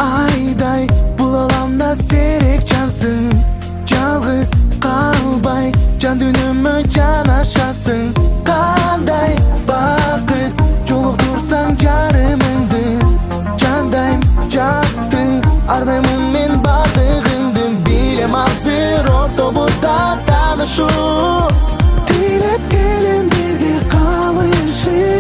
Ayday bul alamda serek cansın, жалгыз kalbay can dünümü can aşasın. Kanday bakıt жолуктурсаң жарымыңды, жандайым жаттың ардаймын мен бардыгыңды. Билем азыр ортобузда таанышуу, тилеп келем бирге калышып.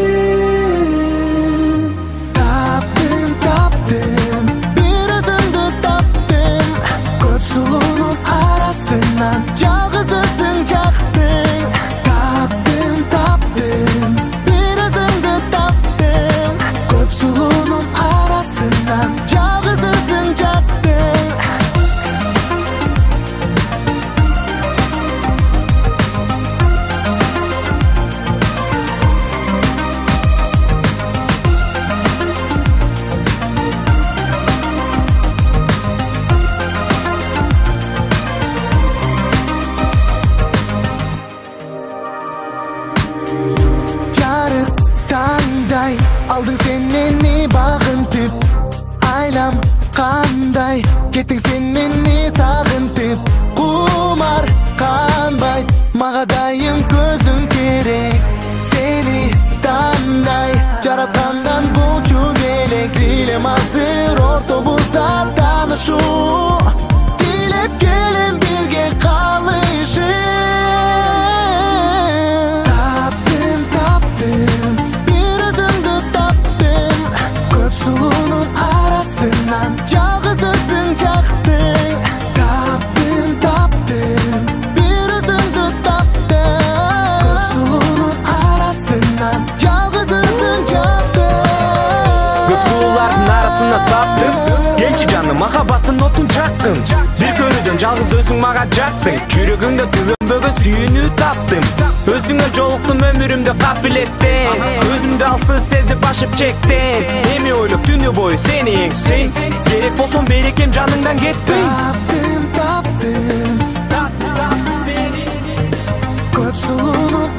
Жалгыз өзүң жактың, таптым, бир өзүңдү таптым. Көп сулуунун арасынан жалгыз өзүң жактың. Tаңдай алдың сен мени багынтып, айлам кандай кеттиң сен мени сагынтып. Кумар канбайт мага дайым көзүң керек, сени тандай жараткандан болчу белек. Билем азыр ортобузда таанышуу, тилеп келем бирге калышып. Жалгыз өзүң жактың, таптым, бир өзүңдү таптым. Көп сулуунун арасынан жалгыз өзүң жактың. Көп сулуулардын арасына таптым, келчи жаным махаббаттын отун жаккын. Бир көрүүдөн жалгыз өзүң мага жаксың, жүрөгүңдө күйгөнбөгөн сүйүүнү таптым. Өзүңө жолуктум өмүрүмдө капилеттен, өзүмдү алсыз сезип башып чектен. Эми ойлоп түнү бою сени эңсең, керек болсоң берекем жаныңдан кетпей. Таптым, көп сулуунун